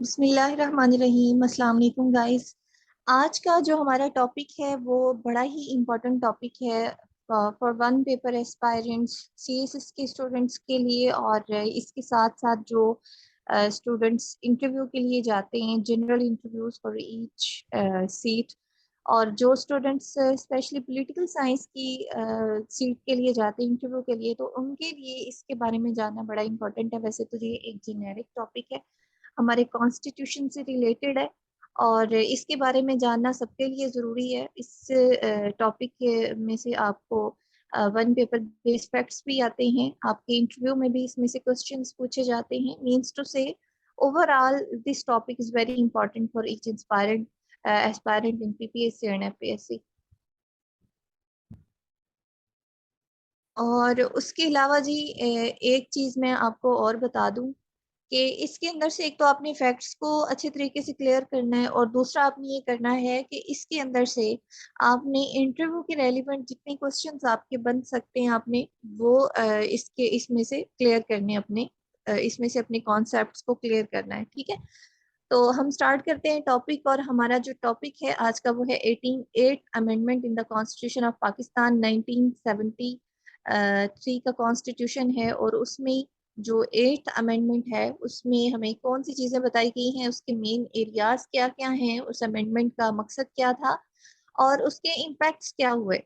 बिस्मिल्लाहिर्रहमानिर्रहीम। अस्सलाम वालेकुम गाइस। आज का जो हमारा टॉपिक है वो बड़ा ही इम्पोर्टेंट टॉपिक है for one paper aspirants, CSS के स्टूडेंट्स के लिए, और इसके साथ साथ जो स्टूडेंट्स इंटरव्यू के लिए जाते हैं, general interviews for each seat, और जो स्टूडेंट्स स्पेशली पॉलिटिकल साइंस की सीट के लिए जाते हैं इंटरव्यू के लिए, तो उनके लिए इसके बारे में जानना बड़ा इम्पोर्टेंट है। वैसे तो ये एक जेनेरिक टॉपिक है, हमारे कॉन्स्टिट्यूशन से रिलेटेड है, और इसके बारे में जानना सबके लिए ज़रूरी है। इस टॉपिक में से आपको वन पेपर बेस्ड फैक्ट्स भी आते हैं, आपके इंटरव्यू में भी इसमें से क्वेश्चंस पूछे जाते हैं। Means to say overall this topic is very important for each inspirant aspirant in PPSC and FPSC. और उसके अलावा जी एक चीज़ मैं आपको और बता दूं कि इसके अंदर से एक तो आपने फैक्ट्स को अच्छे तरीके से क्लियर करना है, और दूसरा आपने ये करना है कि इसके अंदर से आपने इंटरव्यू के रेलिवेंट जितने क्वेश्चंस आपके बन सकते हैं, आपने वो इसके इसमें से क्लियर करने अपने इसमें से अपने कॉन्सेप्ट्स को क्लियर करना है। ठीक है, तो हम स्टार्ट करते हैं टॉपिक। और हमारा जो टॉपिक है आज का वो है 18 amendment in the constitution of Pakistan 1973 का कॉन्स्टिट्यूशन है। और उसमें जो 8th अमेंडमेंट है उसमें हमें कौन सी चीज़ें बताई गई हैं, उसके मेन एरियाज क्या क्या हैं, उस अमेंडमेंट का मकसद क्या था, और उसके इम्पैक्ट्स क्या हुए।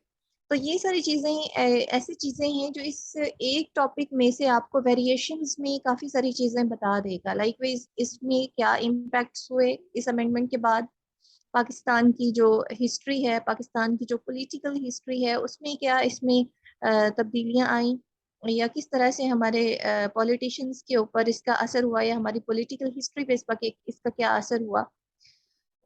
तो ये सारी चीज़ें ऐसी चीज़ें हैं जो इस एक टॉपिक में से आपको वेरिएशंस में काफ़ी सारी चीज़ें बता देगा। लाइक वाइज इसमें क्या इम्पैक्ट्स हुए इस अमेंडमेंट के बाद, पाकिस्तान की जो हिस्ट्री है, पाकिस्तान की जो पॉलिटिकल हिस्ट्री है, उसमें क्या इसमें तब्दीलियां आई, या किस तरह से हमारे पॉलिटिशियंस के ऊपर इसका असर हुआ, या हमारी पॉलिटिकल हिस्ट्री पे इसका क्या असर हुआ।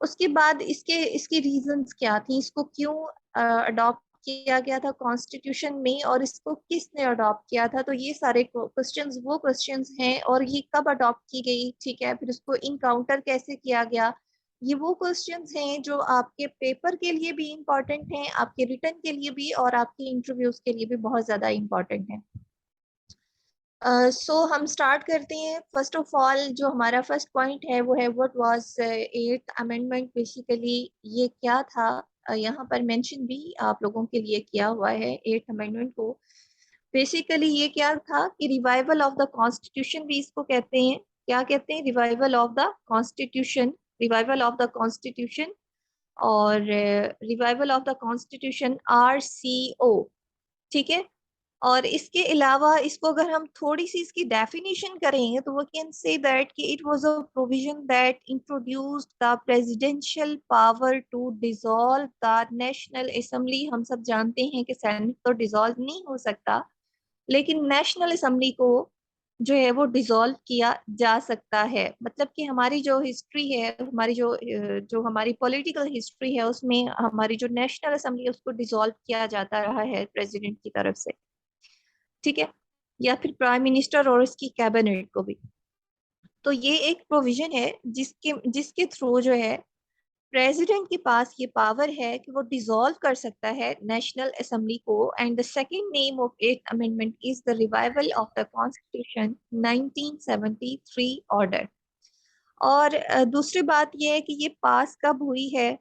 उसके बाद इसके इसकी रीजंस क्या थी, इसको क्यों अडॉप्ट किया गया था कॉन्स्टिट्यूशन में, और इसको किसने अडॉप्ट किया था। तो ये सारे क्वेश्चंस वो क्वेश्चंस हैं, और ये कब अडॉप्ट की गई, ठीक है, फिर उसको इनकाउंटर कैसे किया गया। ये वो क्वेश्चंस हैं जो आपके पेपर के लिए भी इम्पोर्टेंट हैं, आपके रिटर्न के लिए भी, और आपके इंटरव्यूज के लिए भी बहुत ज़्यादा इम्पोर्टेंट है। सो हम स्टार्ट करते हैं। फर्स्ट ऑफ ऑल जो हमारा फर्स्ट पॉइंट है वो है what was 8th amendment. Basically ये क्या था, यहाँ पर मेंशन भी आप लोगों के लिए किया हुआ है 8th अमेंडमेंट को। बेसिकली ये क्या था कि रिवाइवल ऑफ द कॉन्स्टिट्यूशन भी इसको कहते हैं। क्या कहते हैं? Revival of the constitution, revival of the constitution, और revival of the constitution RCO। ठीक है, और इसके अलावा इसको अगर हम थोड़ी सी इसकी डेफिनेशन करेंगे तो वो कैन से दैट कि it was a provision that introduced the presidential power to dissolve the national assembly. हम सब जानते हैं कि सेनेट तो डिसॉल्व नहीं हो सकता, लेकिन नेशनल असेंबली को जो है वो डिसॉल्व किया जा सकता है। मतलब कि हमारी जो हिस्ट्री है, हमारी जो हमारी पॉलिटिकल हिस्ट्री है, उसमें हमारी जो नेशनल असेंबली है उसको डिसॉल्व किया जाता रहा है प्रेसिडेंट की तरफ से। ठीक है, या फिर प्राइम मिनिस्टर और उसकी कैबिनेट को भी। तो ये एक प्रोविजन है जिसके जिसके थ्रू जो है प्रेसिडेंट के पास ये पावर है कि वो डिसॉल्व कर सकता है नेशनल असेंबली को। And the second name of 8th amendment is the revival of the constitution 1973 order. और दूसरी बात ये है कि ये पास कब हुई है,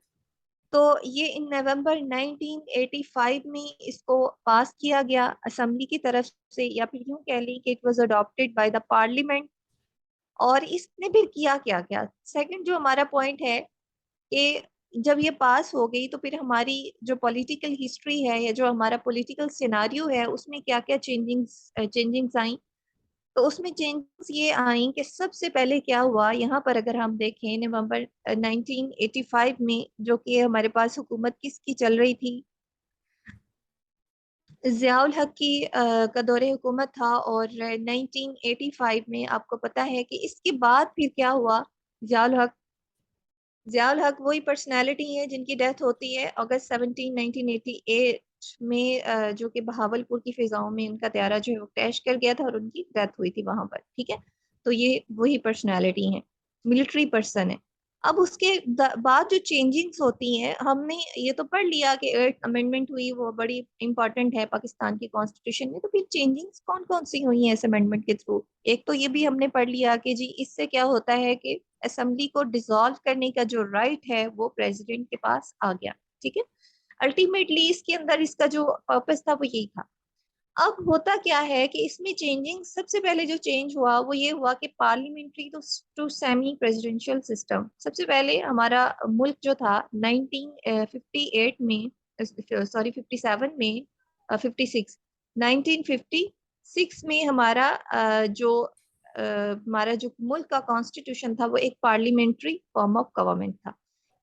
तो ये इन नवंबर 1985 में इसको पास किया गया असेंबली की तरफ से, या फिर यूं कह ली कि it was adopted by the parliament. और इसने फिर किया क्या क्या, सेकंड जो हमारा पॉइंट है कि जब ये पास हो गई तो फिर हमारी जो पॉलिटिकल हिस्ट्री है, या जो हमारा पॉलिटिकल सिनारियो है, उसमें क्या क्या चेंजिंग्स आई। तो उसमें चेंजेस ये आई कि सबसे पहले क्या हुआ, यहाँ पर अगर हम देखें नवंबर 1985 में, जो कि हमारे पास हुकूमत किसकी चल रही थी, ज़ियाउल हक की का दौरे हुकूमत था। और 1985 में आपको पता है कि इसके बाद फिर क्या हुआ। ज़ियाउल हक ज़ियाउल हक वही पर्सनालिटी है जिनकी डेथ होती है अगस्त 17 1988 में, जो कि बहावलपुर की फिजाओं में उनका त्यारा जो है वो क्रैश कर गया था और उनकी डेथ हुई थी वहां पर। ठीक है, तो ये वही पर्सनालिटी है, मिलिट्री पर्सन है। अब उसके बाद जो चेंजिंग्स होती हैं, हमने ये तो पढ़ लिया कि 8th अमेंडमेंट हुई, वो बड़ी इंपॉर्टेंट है पाकिस्तान की कॉन्स्टिट्यूशन में। तो फिर चेंजिंग्स कौन कौन सी हुई हैं इस अमेंडमेंट के थ्रू, एक तो ये भी हमने पढ़ लिया कि जी इससे क्या होता है कि असेंबली को डिसॉल्व करने का जो राइट है वो प्रेसिडेंट के पास आ गया। ठीक है, अल्टीमेटली इसके अंदर इसका जो पर्पस था वो यही था। अब होता क्या है कि इसमें चेंजिंग, सबसे पहले जो चेंज हुआ वो ये हुआ कि parliamentary to semi presidential system. सबसे पहले हमारा मुल्क जो था 1958 में, सॉरी 57 में, 56, 1956 में हमारा हमारा जो मुल्क का कॉन्स्टिट्यूशन था वो एक पार्लियामेंट्री फॉर्म ऑफ गवर्नमेंट था।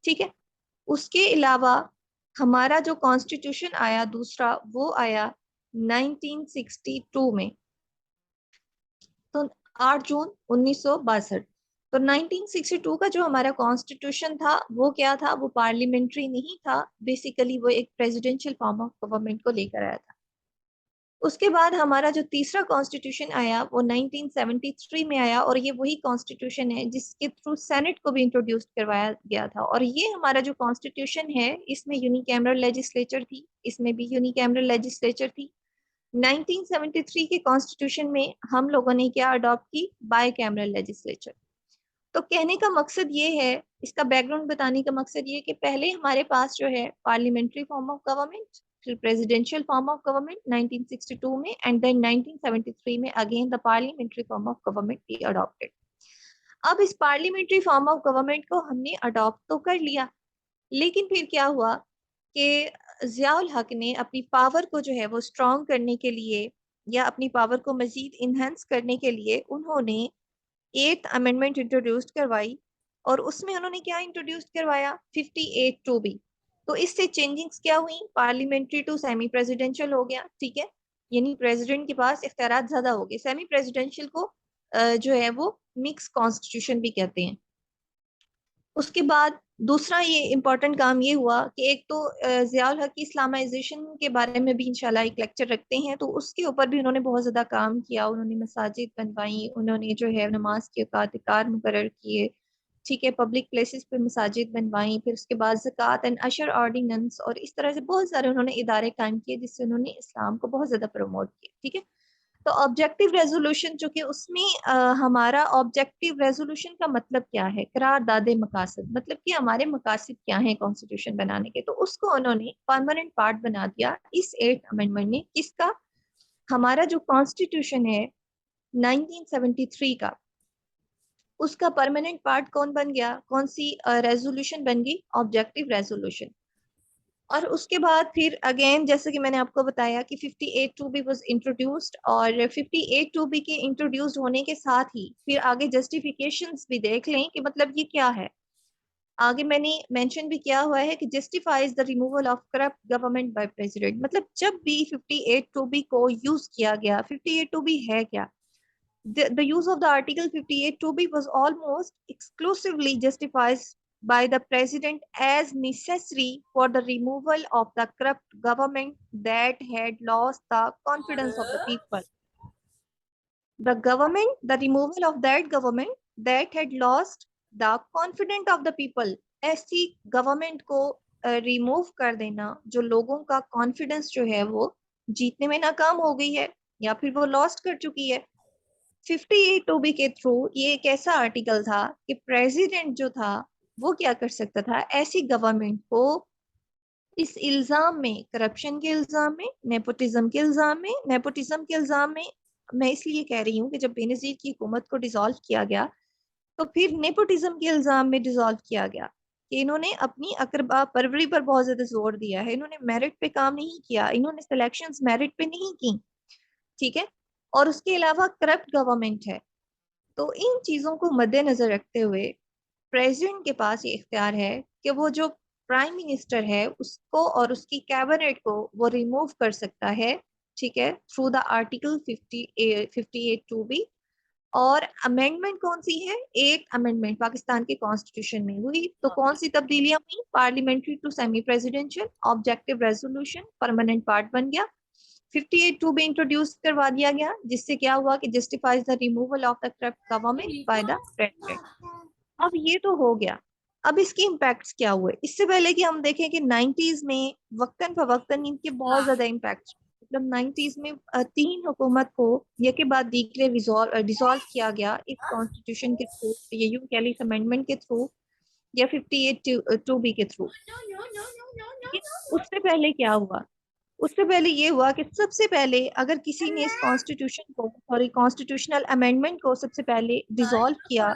ठीक है, उसके अलावा हमारा जो कॉन्स्टिट्यूशन आया दूसरा वो आया 1962 में, तो 8 जून 1962। तो 1962 का जो हमारा कॉन्स्टिट्यूशन था वो क्या था, वो पार्लियामेंट्री नहीं था, बेसिकली वो एक प्रेसिडेंशियल फॉर्म ऑफ गवर्नमेंट को लेकर आया था। उसके बाद हमारा जो तीसरा कॉन्स्टिट्यूशन आया वो 1973 में आया, और ये वही कॉन्स्टिट्यूशन है जिसके थ्रू सेनेट को भी इंट्रोड्यूस करवाया गया था। और ये हमारा जो कॉन्स्टिट्यूशन है इसमें यूनिकैमरल लेजिस्लेचर थी, इसमें भी यूनिकैमरल लेजिस्लेचर थी। 1973 के कॉन्स्टिट्यूशन में हम लोगों ने क्या अडॉप्ट की, बाय कैमरल लेजिस्लेचर। तो कहने का मकसद ये है, इसका बैकग्राउंड बताने का मकसद ये है कि पहले हमारे पास जो है पार्लियामेंट्री फॉर्म ऑफ गवर्नमेंट, फिर प्रेसिडेंशियल फॉर्म ऑफ गवर्नमेंट 1962 में, एंड देन 1973 में again the parliamentary form of government be adopted. अब इस पार्लियामेंट्री फॉर्म ऑफ गवर्नमेंट को हमने अडॉप्ट तो कर लिया, लेकिन फिर क्या हुआ कि ज़ियाउल हक ने अपनी पावर को जो है वो स्ट्रॉन्ग करने के लिए या अपनी पावर को मजीद इन्हेंस करने के लिए उन्होंने 8th अमेंडमेंट इंट्रोड्यूस करवाई। और उसमें उन्होंने क्या इंट्रोड्यूस करवाया, 58(2)B। तो इससे चेंजिंग्स क्या हुई, पार्लियामेंट्री टू सेमी प्रेसिडेंशियल हो गया। ठीक है, यानी प्रेसिडेंट के पास इख्तियारात ज्यादा हो गए। सेमी प्रेसिडेंशियल को जो है वो मिक्स कॉन्स्टिट्यूशन भी कहते हैं। उसके बाद दूसरा ये इम्पोर्टेंट काम ये हुआ कि एक तो ज़ियाउल हक की इस्लामाइजेशन के बारे में भी इंशाल्लाह एक लेक्चर रखते हैं, तो उसके ऊपर भी उन्होंने बहुत ज़्यादा काम किया। उन्होंने मसाजिद बनवाई, उन्होंने जो है नमाज के औकात मुकर्रर किए। ठीक है, पब्लिक प्लेसेस पे मसाजिद बनवाई, फिर उसके बाद ज़कात एंड अशर ऑर्डिनेंस, और इस तरह से बहुत सारे उन्होंने इदारे कायम किए जिससे उन्होंने इस्लाम को बहुत ज़्यादा प्रमोट किया। ठीक है, तो ऑब्जेक्टिव रेजोल्यूशन जो कि उसमें हमारा ऑब्जेक्टिव रेजोल्यूशन का मतलब क्या है, करारदादे मकासद, मतलब कि हमारे मकासद क्या हैं कॉन्स्टिट्यूशन बनाने के, तो उसको उन्होंने परमानेंट पार्ट बना दिया इस 8th अमेंडमेंट ने। किसका, हमारा जो कॉन्स्टिट्यूशन है 1973 का, उसका परमानेंट पार्ट कौन बन गया, कौन सी रेजोल्यूशन बन गई, ऑब्जेक्टिव रेजोल्यूशन। और उसके बाद फिर अगेन जैसे कि मैंने आपको बताया कि 58(2)B वाज इंट्रोड्यूस्ड, और 58(2)B के इंट्रोड्यूस्ड होने के साथ ही फिर आगे जस्टिफिकेशंस भी देख लें कि मतलब ये क्या है। आगे मैंने मेंशन भी किया हुआ है कि justifies the removal of corrupt government by president. मतलब जब भी 58(2)B को यूज किया गया, 58(2)B है क्या, the use of the Article 58(2)B was almost exclusively justified by the President as necessary for the removal of the corrupt government that had lost the confidence of the people. The government, the removal of that government that had lost the confidence of the people. ऐसी government को remove कर देना जो लोगों का confidence जो है वो जीतने में नाकाम हो गई है या फिर वो लॉस्ट कर चुकी है। 58(2)B के थ्रू ये एक ऐसा आर्टिकल था कि प्रेसिडेंट जो था वो क्या कर सकता था, ऐसी गवर्नमेंट को इस इल्जाम में, करप्शन के इल्जाम में, नेपोटिज्म के इल्जाम में, नेपोटिज्म के इल्जाम में, मैं इसलिए कह रही हूँ कि जब बेनजीर की हुकूमत को डिसॉल्व किया गया तो फिर नेपोटिज्म के इल्जाम में डिसॉल्व किया गया कि इन्होंने अपनी अकरबा परवरी पर बहुत ज्यादा जोर दिया है, इन्होंने मेरिट पे काम नहीं किया, इन्होंने सिलेक्शंस मेरिट पे नहीं की। ठीक है, और उसके अलावा करप्ट गवर्नमेंट है। तो इन चीजों को मद्देनजर रखते हुए प्रेसिडेंट के पास ये इख्तियार है कि वो जो प्राइम मिनिस्टर है उसको और उसकी कैबिनेट को वो रिमूव कर सकता है। ठीक है, थ्रू द आर्टिकल 58(2)B। और अमेंडमेंट कौन सी है, 8th अमेंडमेंट पाकिस्तान के कॉन्स्टिट्यूशन में हुई। तो कौन सी तब्दीलियां हुई, parliamentary to semi presidential, objective resolution permanent part बन गया, 58(2)B इंट्रोड्यूस करवा दिया गया, जिससे क्या हुआ कि justifies the removal of the corrupt government by the president. अब ये तो हो गया, अब इसके इम्पैक्ट्स क्या हुए, इससे पहले कि हम देखें कि 90s में वक्तन फवक्तन इनके बहुत ज्यादा इम्पैक्ट। मतलब 90s में तीन हुकूमत को ये के बाद दीगरे डिसॉल्व किया गया इस कॉन्स्टिट्यूशन के थ्रू, ये यूं कह ली अमेंडमेंट के थ्रू या 58 टू बी के थ्रू। लेकिन उससे पहले क्या हुआ? उससे पहले ये हुआ कि सबसे पहले अगर किसी ने इस कॉन्स्टिट्यूशन को, सॉरी कॉन्स्टिट्यूशनल अमेंडमेंट को सबसे पहले डिसॉल्व किया,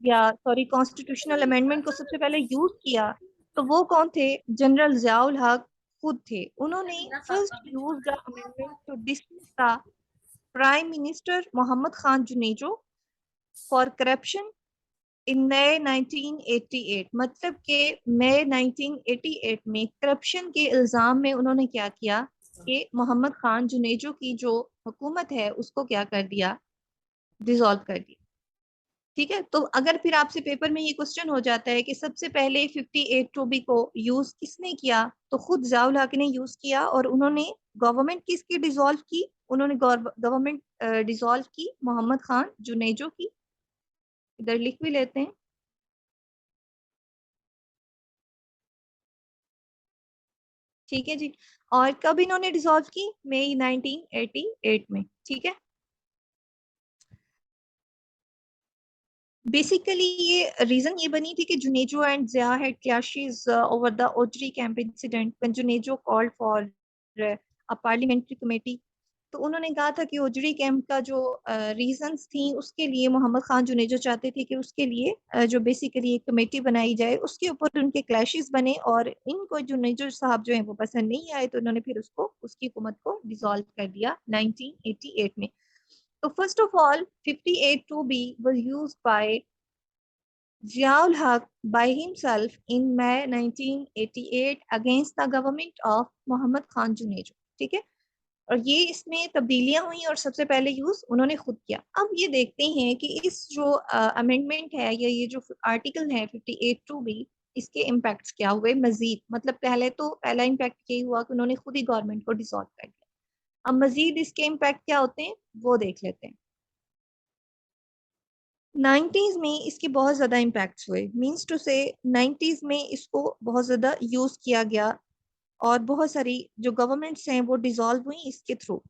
या सॉरी कॉन्स्टिट्यूशनल अमेंडमेंट को सबसे पहले यूज किया, तो वो कौन थे? जनरल जियाउल हक खुद थे। उन्होंने first use the amendment to dismiss the prime minister Mohammad Khan Junejo for corruption in May 1988। मतलब कि मई 1988 में करप्शन के इल्जाम में उन्होंने क्या किया कि मोहम्मद खान जुनेजो की जो हुकूमत है उसको क्या कर दिया? डिसॉल्व कर दिया। ठीक है, तो अगर फिर आपसे पेपर में ये क्वेश्चन हो जाता है कि सबसे पहले 58 टू बी को यूज किसने किया, तो खुद जियाउल हक ने यूज किया। और उन्होंने गवर्नमेंट किसकी डिसॉल्व की? उन्होंने गवर्नमेंट डिसॉल्व की मोहम्मद खान जुनेजो की। इधर लिख भी लेते हैं। ठीक है जी। और कब इन्होंने डिसॉल्व की? मई 1988 में। ठीक है, बेसिकली ये रीजन ये बनी थी कि Junejo and Zia had clashes over the Ojhri camp incident when Junejo called for a parliamentary committee. तो उन्होंने कहा था कि ओजरी कैंप का जो रीजंस थी उसके लिए मोहम्मद खान जुनेजो चाहते थे कि उसके लिए जो बेसिकली एक कमेटी बनाई जाए, उसके ऊपर उनके क्लैशेस बने और इनको जुनेजो साहब जो है वो पसंद नहीं आए, तो उन्होंने फिर उसको, उसकी हुकूमत को डिसॉल्व कर दिया 1988 में। So first of all, 58(2)(b was used by Ziaul Haq by himself in May 1988 against the government of Mohammad Khan Junejo। ठीक है, और ये इसमें तब्दीलियां हुई और सबसे पहले यूज उन्होंने खुद किया। अब ये देखते हैं कि इस जो अमेंडमेंट है या ये जो आर्टिकल है 58(2)(b, इसके इम्पैक्ट्स क्या हुए मजीद। मतलब पहले तो पहला इम्पैक्ट ये हुआ कि उन्होंने खुद ही गवर्नमेंट को डिसॉल्व कर दिया। अब मजीद इसके इम्पैक्ट क्या होते हैं वो देख लेते हैं। 90s में इसके बहुत ज़्यादा इम्पैक्ट्स हुए, मीन्स टू से 90s में इसको बहुत ज़्यादा यूज़ किया गया और बहुत सारी जो गवर्नमेंट्स हैं वो डिसॉल्व हुई इसके थ्रू।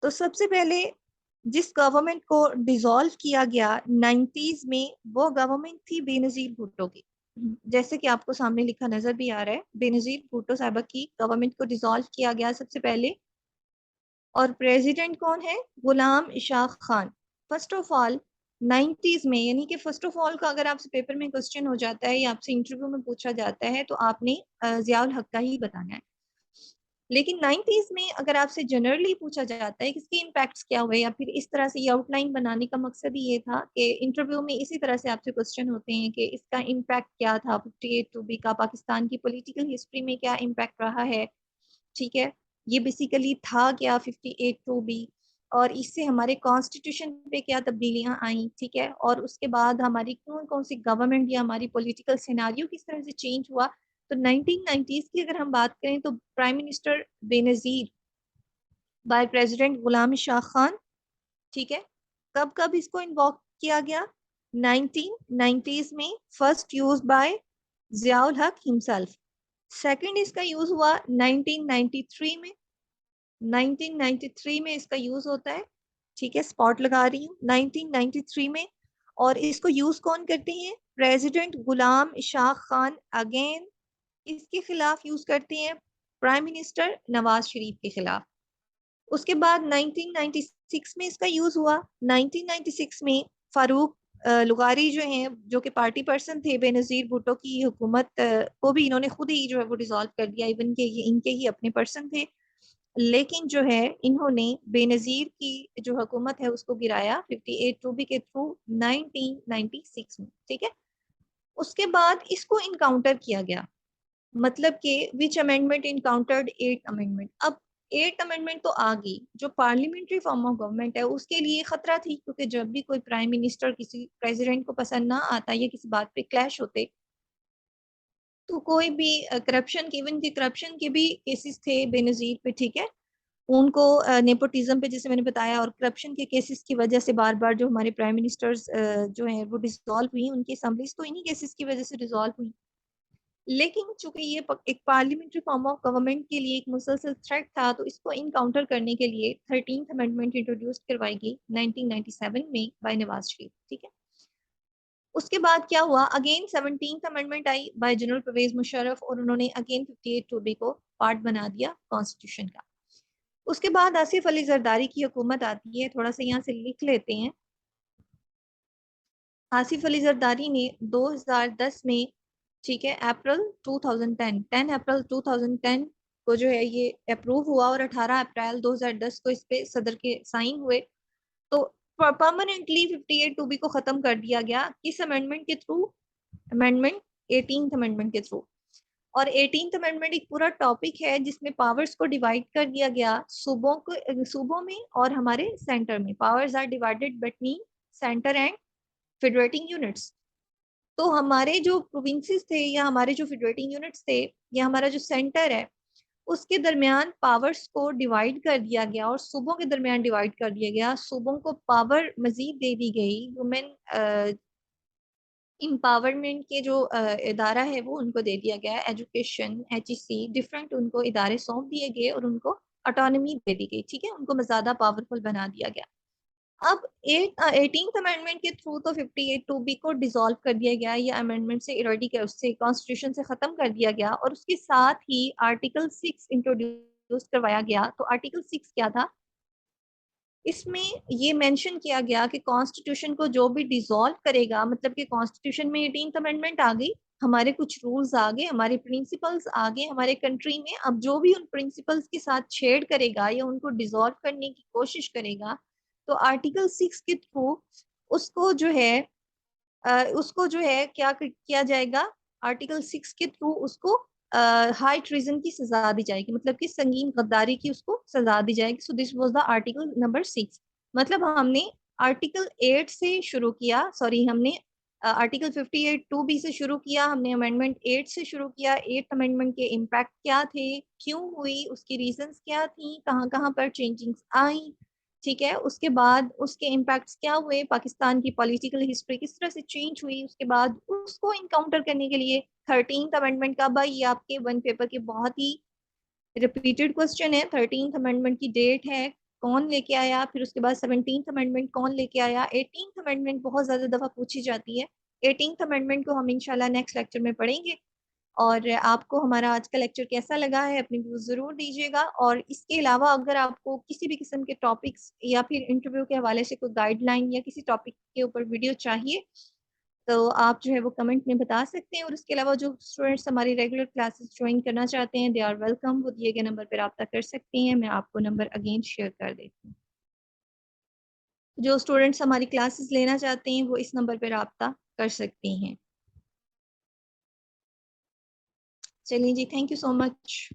तो सबसे पहले जिस गवर्नमेंट को डिसॉल्व किया गया 90s में, वो गवर्नमेंट थी बेनजीर भुट्टो की। जैसे कि आपको सामने लिखा नजर भी आ रहा है, बेनजीर भुट्टो साहबा की गवर्नमेंट को डिसॉल्व किया गया सबसे पहले। और प्रेसिडेंट कौन है? Ghulam Ishaq Khan. First of all 90s में, यानी कि फर्स्ट ऑफ ऑल का अगर आपसे पेपर में क्वेश्चन हो जाता है या आपसे इंटरव्यू में पूछा जाता है तो आपने जियाउल हक का ही बताना है। लेकिन 90s में अगर आपसे जनरली पूछा जाता है कि इसके इम्पैक्ट्स क्या हुए, या फिर इस तरह से ये आउटलाइन बनाने का मकसद ही ये था कि इंटरव्यू में इसी तरह से आपसे क्वेश्चन होते हैं कि इसका इम्पैक्ट क्या था 58(2)(b का, पाकिस्तान की पॉलिटिकल हिस्ट्री में क्या इम्पैक्ट रहा है। ठीक है, ये बेसिकली था क्या 58(2)(b, और इससे हमारे कॉन्स्टिट्यूशन पे क्या तब्दीलियां आई। ठीक है, और उसके बाद हमारी कौन कौन सी गवर्नमेंट या हमारी पॉलिटिकल सिनारियो किस तरह से चेंज हुआ। तो 1990s की अगर हम बात करें तो prime minister Benazir by president Ghulam Shah Khan. ठीक है, कब कब इसको इन्वॉक किया गया? 1990s में फर्स्ट यूज बाय जियाउल हक हिमसेल्फ। सेकंड इसका यूज हुआ 1993 में। 1993 में इसका यूज होता है। ठीक है, स्पॉट लगा रही हूँ 1993 में। और इसको यूज कौन करते हैं? प्रेसिडेंट गुलाम इशाक खान। अगेन इसके खिलाफ यूज करते हैं प्राइम मिनिस्टर नवाज शरीफ के खिलाफ। उसके बाद 1996 में इसका यूज हुआ। 1996 में फारूक लुगारी जो हैं, जो कि पार्टी पर्सन थे बेनजीर भुट्टो की हुकूमत को भी इन्होंने खुद ही जो है वो डिसॉल्व कर दिया, इवन के ये इनके ही अपने पर्सन थे। लेकिन जो है इन्होंने बेनजीर की जो हुकूमत है उसको गिराया 58(2)(b के थ्रू 1996 में। ठीक है, उसके बाद इसको इनकाउंटर किया गया। मतलब कि विच अमेंडमेंट इनकाउंटर्ड 8th अमेंडमेंट। अब 8th अमेंडमेंट तो आ गई, जो पार्लियामेंट्री फॉर्म ऑफ गवर्नमेंट है उसके लिए खतरा थी, क्योंकि जब भी कोई प्राइम मिनिस्टर किसी प्रेसिडेंट को पसंद ना आता या किसी बात पे क्लैश होते, तो कोई भी करप्शन के, इवन के करप्शन के भी केसेस थे बेनजीर पे। ठीक है, उनको नेपोटिज्म पे जैसे मैंने बताया, और करप्शन के केसेस की वजह से बार बार जो हमारे प्राइम मिनिस्टर्स जो हैं वो डिसॉल्व हुई, उनकी असम्बलीज तो इन्हीं केसेस की वजह से डिसॉल्व हुई। लेकिन चूंकि ये एक पार्लियामेंट्री फॉर्म ऑफ गवर्नमेंट के लिए एक मुसलसल थ्रेट था, तो इसको इनकाउंटर करने के लिए 13th अमेंडमेंट इंट्रोड्यूस करवाई गई 1997 में बाय नवाज शरीफ। ठीक है, उसके बाद क्या हुआ, अगेन 17th अमेंडमेंट आई बाय जनरल परवेज मुशर्रफ और उन्होंने अगेन 58(2)B को पार्ट बना दिया कॉन्स्टिट्यूशन का। उसके बाद आसिफ अली जरदारी की हुकूमत आती है, थोड़ा सा यहाँ से लिख लेते हैं। आसिफ अली जरदारी ने 2010 में, ठीक है, अप्रैल 2010 10 अप्रैल 2010 को जो है ये अप्रूव हुआ और 18 अप्रैल 2010 को इस पे सदर के साइन हुए। तो परमानेंटली 58(2)B को खत्म कर दिया गया, किस अमेंडमेंट के थ्रू? अमेंडमेंट 18th अमेंडमेंट के थ्रू। और 18th अमेंडमेंट एक पूरा टॉपिक है जिसमें पावर्स को डिवाइड कर दिया गया, सूबों में और हमारे सेंटर में। Powers are divided between centre and federating units. तो हमारे जो प्रोविंसेस थे या हमारे जो फेडरेटिंग यूनिट्स थे या हमारा जो सेंटर है, उसके दरमियान पावर्स को डिवाइड कर दिया गया और सूबों के दरमियान डिवाइड कर दिया गया। सूबों को पावर मजीद दे दी गई। वुमेन इम्पावरमेंट के जो इदारा है वो उनको दे दिया गया। एजुकेशन, HEC, डिफरेंट उनको इदारे सौंप दिए गए और उनको ऑटोनॉमी दे दी गई। ठीक है, उनको ज्यादा पावरफुल बना दिया गया। अब 18th अमेंडमेंट के थ्रू तो 58(2)B को डिसॉल्व कर दिया गया, या अमेंडमेंट से इरेडिक उससे कॉन्स्टिट्यूशन से खत्म कर दिया गया। और उसके साथ ही आर्टिकल 6 इंट्रोड्यूस करवाया गया। तो आर्टिकल 6 क्या था? इसमें ये मेंशन किया गया कि कॉन्स्टिट्यूशन को जो भी डिसॉल्व करेगा, मतलब कि कॉन्स्टिट्यूशन में 18th अमेंडमेंट आ गई, हमारे कुछ रूल्स आ गए, हमारे प्रिंसिपल्स आ गए हमारे कंट्री में। अब जो भी उन प्रिंसिपल्स के साथ छेड़ करेगा या उनको डिसॉल्व करने की कोशिश करेगा, तो आर्टिकल 6 के थ्रू उसको जो है उसको जो है क्या किया जाएगा? आर्टिकल 6 के थ्रू उसको हाई ट्रीजन की सजा दी जाएगी, मतलब कि संगीन गद्दारी की उसको सजा दी जाएगी। So this was the article number 6। मतलब हमने आर्टिकल 8 से शुरू किया, सॉरी, हमने आर्टिकल 58(2)B से शुरू किया, हमने अमेंडमेंट 8 से शुरू किया। 8th अमेंडमेंट के इम्पैक्ट क्या थे, क्यों हुई, उसकी रीजंस क्या थी, कहाँ कहाँ पर चेंजिंग्स आई, ठीक है। उसके बाद उसके इम्पैक्ट्स क्या हुए, पाकिस्तान की पॉलिटिकल हिस्ट्री किस तरह से चेंज हुई, उसके बाद उसको इनकाउंटर करने के लिए 13th अमेंडमेंट का, भाई ये आपके वन पेपर के बहुत ही रिपीटेड क्वेश्चन है। 13th अमेंडमेंट की डेट है, कौन लेके आया, फिर उसके बाद 17th अमेंडमेंट कौन लेके आया, 18th अमेंडमेंट बहुत ज्यादा दफा पूछी जाती है। 18th अमेंडमेंट को हम इंशाल्लाह नेक्स्ट लेक्चर में पढ़ेंगे। और आपको हमारा आज का लेक्चर कैसा लगा है, अपनी व्यूज जरूर दीजिएगा। और इसके अलावा अगर आपको किसी भी किस्म के टॉपिक्स या फिर इंटरव्यू के हवाले से कोई गाइडलाइन या किसी टॉपिक के ऊपर वीडियो चाहिए, तो आप जो है वो कमेंट में बता सकते हैं। और उसके अलावा जो स्टूडेंट्स हमारी रेगुलर क्लासेस ज्वाइन करना चाहते हैं, दे आर वेलकम, वो दिए गए नंबर पर रब्ता कर सकते हैं। मैं आपको नंबर अगेन शेयर कर देती हूँ। जो स्टूडेंट्स हमारी क्लासेस लेना चाहते हैं वो इस नंबर पर रब्ता कर सकते हैं। चलिए जी, थैंक यू सो मच।